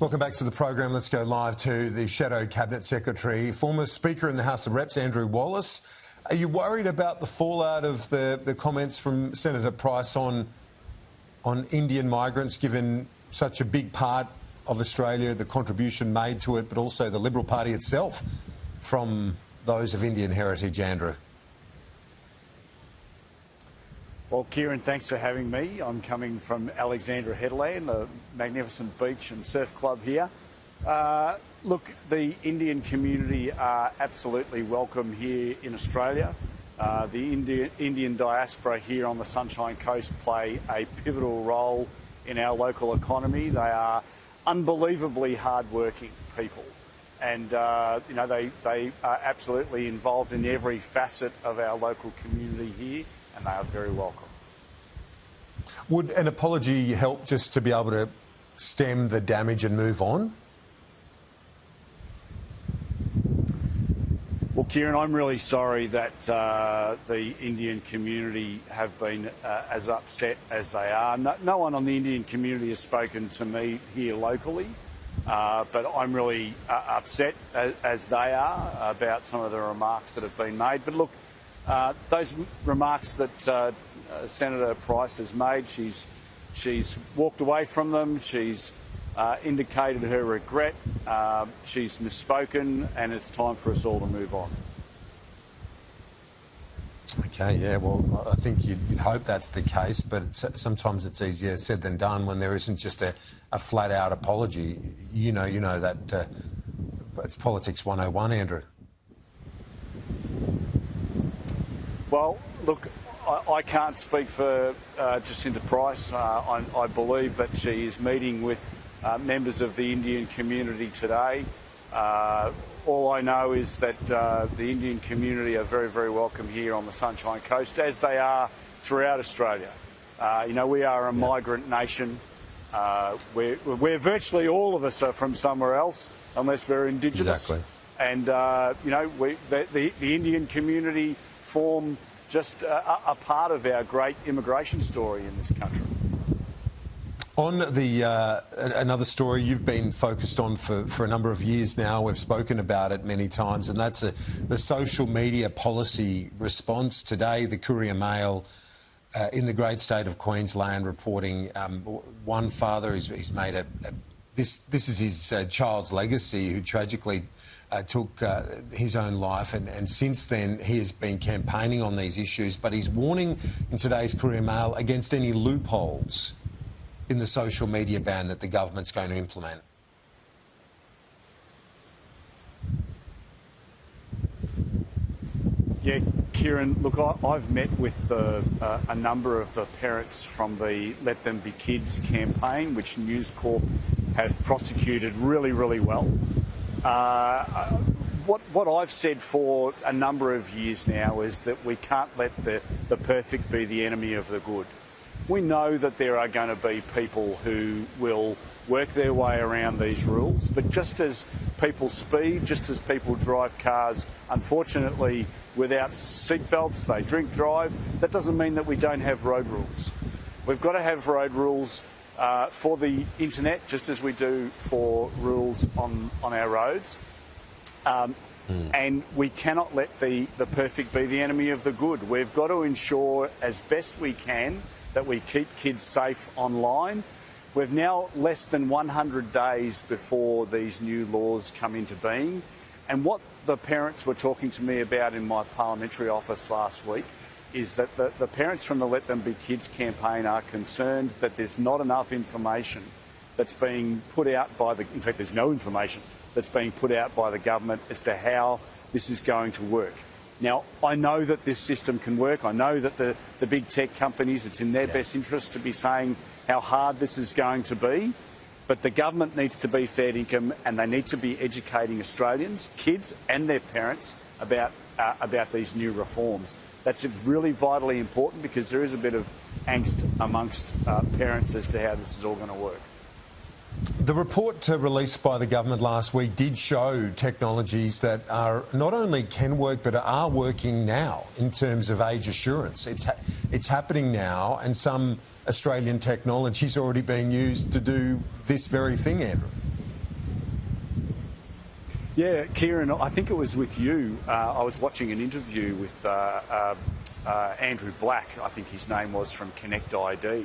Welcome back to the program. Let's go live to the Shadow Cabinet Secretary, former Speaker in the House of Reps, Andrew Wallace. Are you worried about the fallout of the comments from Senator Price on Indian migrants, given such a big part of Australia, the contribution made to it, but also the Liberal Party itself from those of Indian heritage, Andrew? Well, Kieran, thanks for having me. I'm coming from Alexandra Headland, a magnificent beach and surf club here. Look, the Indian community are absolutely welcome here in Australia. The Indian diaspora here on the Sunshine Coast play a pivotal role in our local economy. They are unbelievably hard-working people, and they are absolutely involved in every facet of our local community here, and they are very welcome. Would an apology help just to be able to stem the damage and move on? Well, Kieran, I'm really sorry that the Indian community have been as upset as they are. No one on the Indian community has spoken to me here locally, but I'm really upset as they are about some of the remarks that have been made. But look, those remarks that Senator Price has made, she's walked away from them. She's indicated her regret. She's misspoken, and it's time for us all to move on. Okay, yeah, well, I think you'd hope that's the case, but sometimes it's easier said than done when there isn't just a flat-out apology. You know that it's politics 101, Andrew. Well, look, I can't speak for Jacinta Price. I believe that she is meeting with members of the Indian community today. All I know is that the Indian community are very, very welcome here on the Sunshine Coast, as they are throughout Australia. We are a migrant nation. We're virtually all of us are from somewhere else, unless we're Indigenous. Exactly. And, the Indian community form just a part of our great immigration story in this country. On another story you've been focused on for a number of years now, we've spoken about it many times, and that's the social media policy response. Today, the Courier Mail in the great state of Queensland reporting one father, he's made this is his child's legacy, who tragically took his own life, and since then he has been campaigning on these issues, but he's warning in today's Courier Mail against any loopholes in the social media ban that the government's going to implement. Yeah, Kieran, look, I've met with a number of the parents from the Let Them Be Kids campaign, which News Corp have prosecuted really, really well. What I've said for a number of years now is that we can't let the perfect be the enemy of the good. We know that there are going to be people who will work their way around these rules, but just as people speed, just as people drive cars, unfortunately, without seatbelts, they drink drive, that doesn't mean that we don't have road rules. We've got to have road rules for the internet, just as we do for rules on our roads. And we cannot let the perfect be the enemy of the good. We've got to ensure as best we can that we keep kids safe online. We've now less than 100 days before these new laws come into being. And what the parents were talking to me about in my parliamentary office last week is that the parents from the Let Them Be Kids campaign are concerned that there's not enough information that's being put out by in fact, there's no information that's being put out by the government as to how this is going to work. Now, I know that this system can work. I know that the big tech companies, it's in their best interest to be saying how hard this is going to be, but the government needs to be fair income, and they need to be educating Australians, kids and their parents about these new reforms. That's really vitally important, because there is a bit of angst amongst parents as to how this is all going to work. The report released by the government last week did show technologies that are not only can work but are working now in terms of age assurance. It's happening now, and some Australian technology is already being used to do this very thing, Andrew. Yeah, Kieran, I think it was with you. I was watching an interview with Andrew Black, I think his name was, from Connect ID,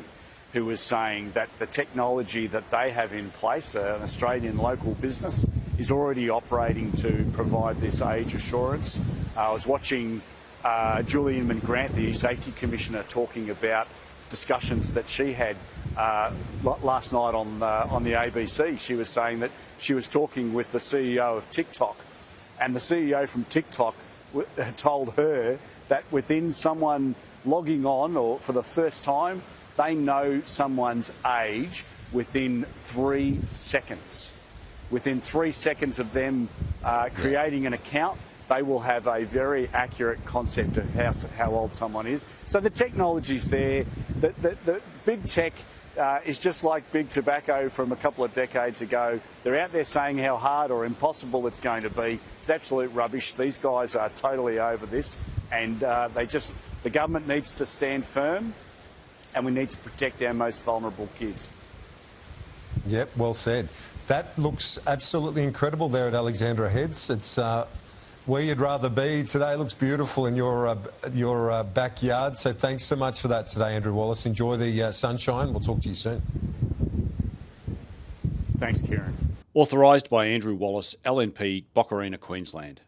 who was saying that the technology that they have in place, an Australian local business, is already operating to provide this age assurance. I was watching Julian McGrant, the Safety Commissioner, talking about discussions that she had last night on the ABC. She was saying that she was talking with the CEO of TikTok, and the CEO from TikTok told her that within someone logging on, or for the first time, they know someone's age within 3 seconds. Within 3 seconds of them creating an account, they will have a very accurate concept of how old someone is. So the technology's there. The big tech is just like big tobacco from a couple of decades ago. They're out there saying how hard or impossible it's going to be. It's absolute rubbish. These guys are totally over this, and the government needs to stand firm, and we need to protect our most vulnerable kids. Yep, well said. That looks absolutely incredible there at Alexandra Heads. It's where you'd rather be today. It looks beautiful in your backyard. So thanks so much for that today, Andrew Wallace. Enjoy the sunshine. We'll talk to you soon. Thanks, Kieran. Authorised by Andrew Wallace, LNP, Boccarina, Queensland.